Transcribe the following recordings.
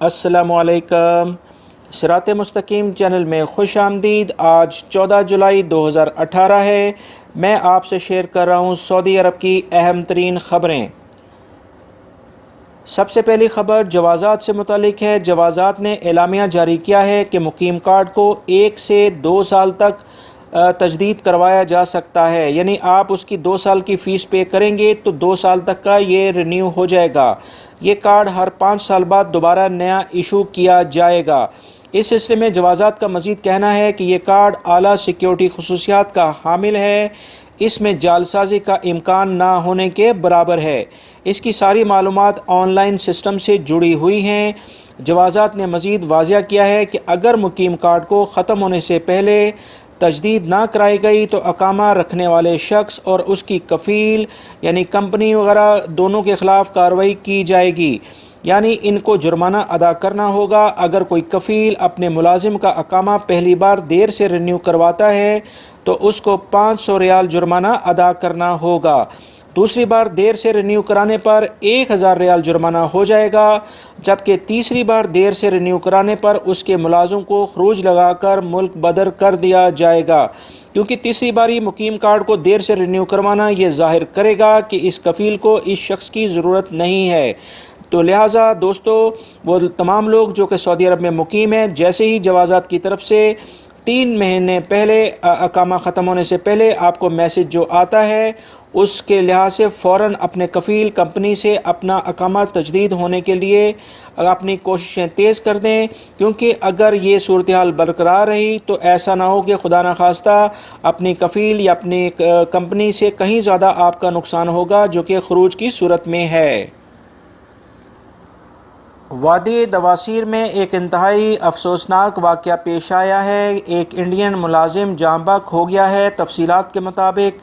अस्सलामु अलैकुम। सिरात मुस्तकीम चैनल में खुश आमदीद। आज 14 जुलाई 2018 है। मैं आपसे शेयर कर रहा हूँ सऊदी अरब की अहम तरीन ख़बरें। सबसे पहली ख़बर जवाज़ात से मुतालिक है। जवाज़ात ने एलामिया जारी किया है कि मुकीम कार्ड को 1 से 2 साल तक तजदीद करवाया जा सकता है, यानी आप उसकी 2 साल की फ़ीस पे करेंगे तो 2 साल तक का ये रिन्यू हो जाएगा। ये कार्ड हर 5 साल बाद दोबारा नया इशू किया जाएगा। इस सिलसिले में जवाज़ात का मज़ीद कहना है कि ये कार्ड आला सिक्योरिटी खसूसियात का हामिल है, इसमें जालसाजी का इम्कान ना होने के बराबर है। इसकी सारी मालूमात ऑनलाइन सिस्टम से जुड़ी हुई हैं। जवाज़ात ने मज़ीद वाज़िया किया है कि अगर मुकीम कार्ड को ख़त्म होने से पहले तजदीद ना कराई गई तो अकामा रखने वाले शख्स और उसकी कफ़ील यानी कंपनी वगैरह दोनों के ख़िलाफ़ कार्रवाई की जाएगी, यानी इनको जुर्माना अदा करना होगा। अगर कोई कफ़ील अपने मुलाजिम का अकामा पहली बार देर से रिन्यू करवाता है तो उसको 500 रियाल जुर्माना अदा करना होगा। दूसरी बार देर से रिन्यू कराने पर 1000 रियाल जुर्माना हो जाएगा, जबकि तीसरी बार देर से रिन्यू कराने पर उसके मुलाजिम को खरूज लगाकर मुल्क बदर कर दिया जाएगा, क्योंकि तीसरी बारी मुकीम कार्ड को देर से रिन्यू करवाना ये जाहिर करेगा कि इस कफ़ील को इस शख्स की ज़रूरत नहीं है। तो लिहाजा दोस्तों, वो तमाम लोग जो कि सऊदी अरब में मुकीम हैं, जैसे ही जवाज़ात की तरफ से 3 महीने पहले अकामा ख़त्म होने से पहले आपको मैसेज जो आता है उसके लिहाज से फ़ौरन अपने कफ़ील कंपनी से अपना अकामा तजदीद होने के लिए अपनी कोशिशें तेज़ कर दें, क्योंकि अगर ये सूरत हाल बरकरार रही तो ऐसा ना हो कि खुदा न खास्ता अपनी कफ़ील या अपनी कंपनी से कहीं ज़्यादा आपका नुकसान होगा, जो कि खरूज की सूरत में है। वादी दवासीर में एक इंतहाई अफसोसनाक वाक़या पेश आया है। एक इंडियन मुलाजिम जाँ बहक हो गया है। तफसीलात के मुताबिक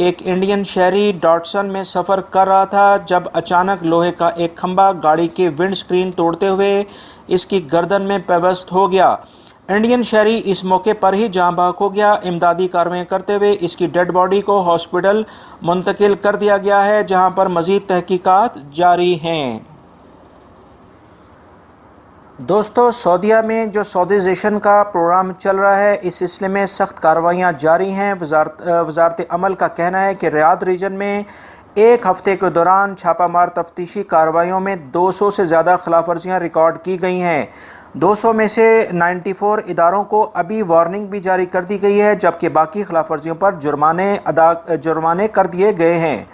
एक इंडियन शहरी डॉटसन में सफ़र कर रहा था जब अचानक लोहे का एक खंभा गाड़ी के विंड स्क्रीन तोड़ते हुए इसकी गर्दन में पेवस्त हो गया। इंडियन शहरी इस मौके पर ही जाँ बहक हो गया। इमदादी कार्रवाई करते हुए इसकी डेड बॉडी को हॉस्पिटल मुंतकिल कर दिया गया है, जहाँ पर मज़ीद तहकीकात जारी हैं। दोस्तों, सऊदीया में जो सऊदीज़ेशन का प्रोग्राम चल रहा है, इस सिलसिले में सख्त कार्रवाइयाँ जारी हैं। वज़ारत अमल का कहना है कि रियाद रीजन में एक हफ़्ते के दौरान छापामार तफ्तीशी कार्रवाइयों में 200 से ज़्यादा खिलाफ वर्जियाँ रिकॉर्ड की गई हैं। 200 में से 94 इदारों को अभी वार्निंग भी जारी कर दी गई है, जबकि बाकी खिलाफ वर्जियों पर जुर्माने कर दिए गए हैं।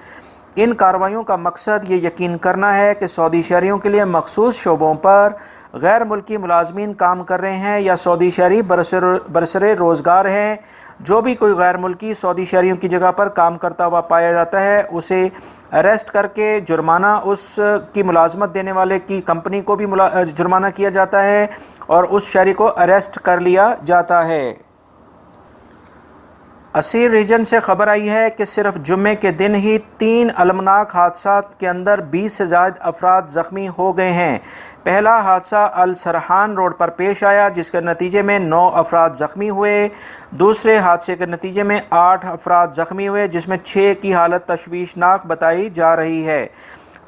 इन कार्रवाइयों का मकसद ये यकीन करना है कि सऊदी शहरियों के लिए मखसूस शोबों पर गैर मुल्की मुलाजमीन काम कर रहे हैं या सऊदी शहरी बरसरे रोज़गार हैं। जो भी कोई गैर मुल्की सऊदी शहरियों की जगह पर काम करता हुआ पाया जाता है, उसे अरेस्ट करके जुर्माना उसकी मुलाजमत देने वाले की कंपनी को भी जुर्माना किया जाता है और उस शहरी को अरेस्ट कर लिया जाता है। असीर रीजन से खबर आई है कि सिर्फ जुम्मे के दिन ही 3 अलमनाक हादसात के अंदर 20 से ज़्यादा अफराद ज़ख्मी हो गए हैं। पहला हादसा अल सरहान रोड पर पेश आया, जिसके नतीजे में 9 अफराद ज़ख्मी हुए। दूसरे हादसे के नतीजे में 8 अफराद ज़ख्मी हुए, जिसमें 6 की हालत तशवीशनाक बताई जा रही है।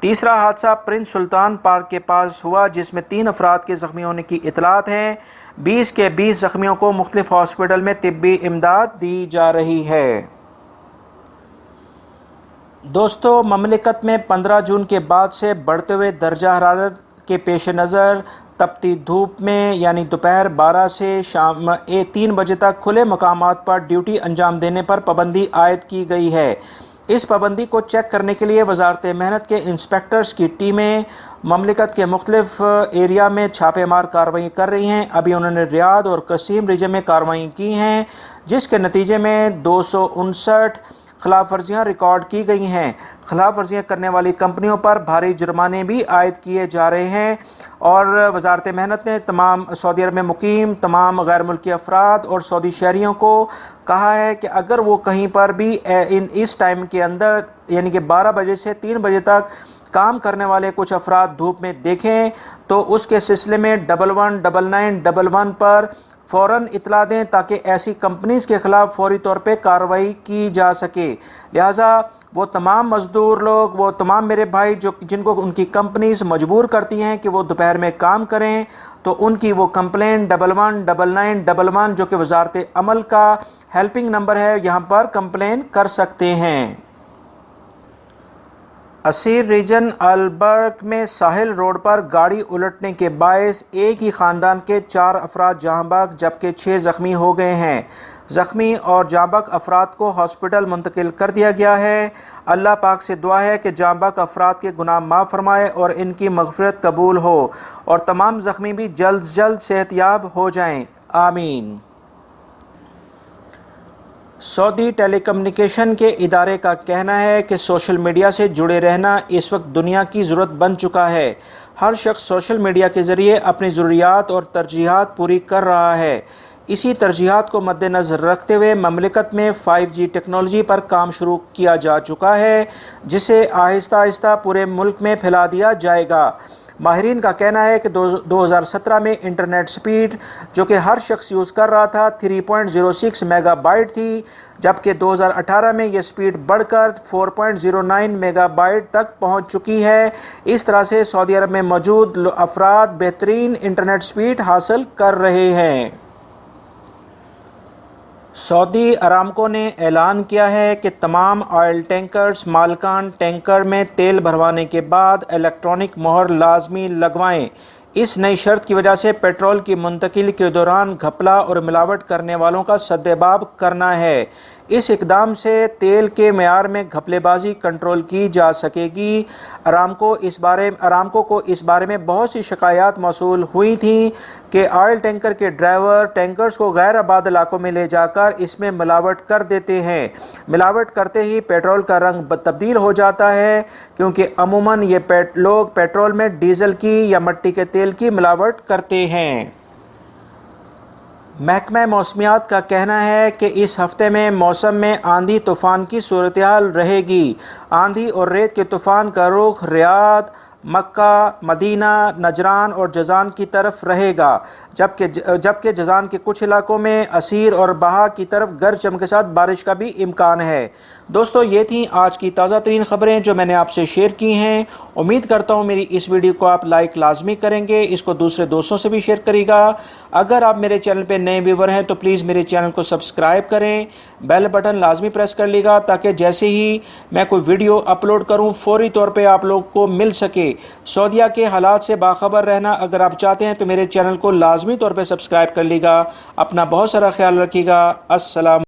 तीसरा हादसा प्रिंस सुल्तान पार्क के पास हुआ, जिसमें 3 अफराद के ज़ख्मी होने की इतलात हैं। 20 के 20 ज़ख्मियों को मुख्तलिफ हॉस्पिटल में तिब्बी इमदाद दी जा रही है। दोस्तों, ममलिकत में 15 जून के बाद से बढ़ते हुए दर्जा हरारत के पेश नज़र तपती धूप में यानी दोपहर 12 से शाम 3 बजे तक खुले मकामात पर ड्यूटी अंजाम देने पर पाबंदी आयद की गई है। इस पाबंदी को चेक करने के लिए वजारत मेहनत के इंस्पेक्टर्स की टीमें ममलिकत के मुख्तलिफ एरिया में छापेमार कार्रवाई कर रही हैं। अभी उन्होंने रियाद और कसीम रीजन में कार्रवाई की हैं, जिसके नतीजे में 259 खिलाफ वर्जियाँ रिकॉर्ड की गई हैं। खिलाफ वर्जियाँ करने वाली कंपनियों पर भारी जुर्माने भी आयद किए जा रहे हैं और वजारत मेहनत ने तमाम सऊदी अरब में मुकीम तमाम गैर मुल्की अफराद और सऊदी शहरियों को कहा है कि अगर वो कहीं पर भी इस टाइम के अंदर यानी कि 12 बजे से 3 बजे तक काम करने वाले कुछ अफराद धूप में देखें तो उसके सिलसिले में 119911 पर फ़ौरन इतला दें, ताकि ऐसी कंपनीज़ के ख़िलाफ़ फौरी तौर पे कार्रवाई की जा सके। लिहाजा وہ تمام مزدور لوگ، وہ تمام میرے بھائی جن کو ان کی کمپنیز مجبور کرتی ہیں کہ وہ دوپہر میں کام کریں، تو ان کی وہ کمپلین 119911 جو کہ وزارت عمل کا ہیلپنگ نمبر ہے، یہاں پر کمپلین کر سکتے ہیں۔ اسیر ریجن البرگ میں ساحل روڈ پر گاڑی الٹنے کے باعث ایک ہی خاندان کے 4 افراد جاں بحق جبکہ 6 زخمی ہو گئے ہیں۔ زخمی اور جاں بحق افراد کو ہاسپٹل منتقل کر دیا گیا ہے۔ اللہ پاک سے دعا ہے کہ جاں بحق افراد کے گناہ معاف فرمائے اور ان کی مغفرت قبول ہو اور تمام زخمی بھی جلد جلد صحت یاب ہو جائیں، آمین۔ سعودی ٹیلی کمیونیکیشن کے ادارے کا کہنا ہے کہ سوشل میڈیا سے جڑے رہنا اس وقت دنیا کی ضرورت بن چکا ہے۔ ہر شخص سوشل میڈیا کے ذریعے اپنی ضروریات اور ترجیحات پوری کر رہا ہے۔ اسی ترجیحات کو مد نظر رکھتے ہوئے مملکت میں 5G ٹیکنالوجی پر کام شروع کیا جا چکا ہے، جسے آہستہ آہستہ پورے ملک میں پھیلا دیا جائے گا۔ ماہرین کا کہنا ہے کہ 2017 میں انٹرنیٹ سپیڈ جو کہ ہر شخص یوز کر رہا تھا 3.06 میگا بائٹ تھی، جبکہ 2018 میں یہ سپیڈ بڑھ کر 4.09 میگا بائٹ تک پہنچ چکی ہے۔ اس طرح سے سعودی عرب میں موجود افراد بہترین انٹرنیٹ سپیڈ حاصل کر رہے ہیں۔ سعودی ارامکو نے اعلان کیا ہے کہ تمام آئل ٹینکرز مالکان ٹینکر میں تیل بھروانے کے بعد الیکٹرانک مہر لازمی لگوائیں۔ اس نئی شرط کی وجہ سے پیٹرول کی منتقلی کے دوران گھپلا اور ملاوٹ کرنے والوں کا سدباب کرنا ہے۔ اس اقدام سے تیل کے معیار میں گھپلے بازی کنٹرول کی جا سکے گی۔ ارامکو کو اس بارے میں بہت سی شکایات موصول ہوئی تھیں کہ آئل ٹینکر کے ڈرائیور ٹینکرز کو غیر آباد علاقوں میں لے جا کر اس میں ملاوٹ کر دیتے ہیں۔ ملاوٹ کرتے ہی پیٹرول کا رنگ تبدیل ہو جاتا ہے، کیونکہ عموماً یہ لوگ پیٹرول میں ڈیزل کی یا مٹی کے تیل کی ملاوٹ کرتے ہیں۔ محکمہ موسمیات کا کہنا ہے کہ اس ہفتے میں موسم میں آندھی طوفان کی صورتحال رہے گی۔ آندھی اور ریت کے طوفان کا رخ ریاض، مکہ، مدینہ، نجران اور جازان کی طرف رہے گا، جبکہ جازان کے کچھ علاقوں میں اسیر اور بہا کی طرف گرج چمک کے ساتھ بارش کا بھی امکان ہے۔ دوستو، یہ تھیں آج کی تازہ ترین خبریں جو میں نے آپ سے شیئر کی ہیں۔ امید کرتا ہوں میری اس ویڈیو کو آپ لائک لازمی کریں گے، اس کو دوسرے دوستوں سے بھی شیئر کرے گا۔ اگر آپ میرے چینل پہ نئے ویور ہیں تو پلیز میرے چینل کو سبسکرائب کریں، بیل بٹن لازمی پریس کر لیے گا تاکہ جیسے ہی میں کوئی ویڈیو اپلوڈ کروں فوری طور پہ آپ لوگ کو مل سکے۔ سعودیہ کے حالات سے باخبر رہنا اگر آپ چاہتے ہیں تو میرے چینل کو لازمی طور پہ سبسکرائب کر لیے گا۔ اپنا بہت سارا خیال رکھیے گا۔ السلام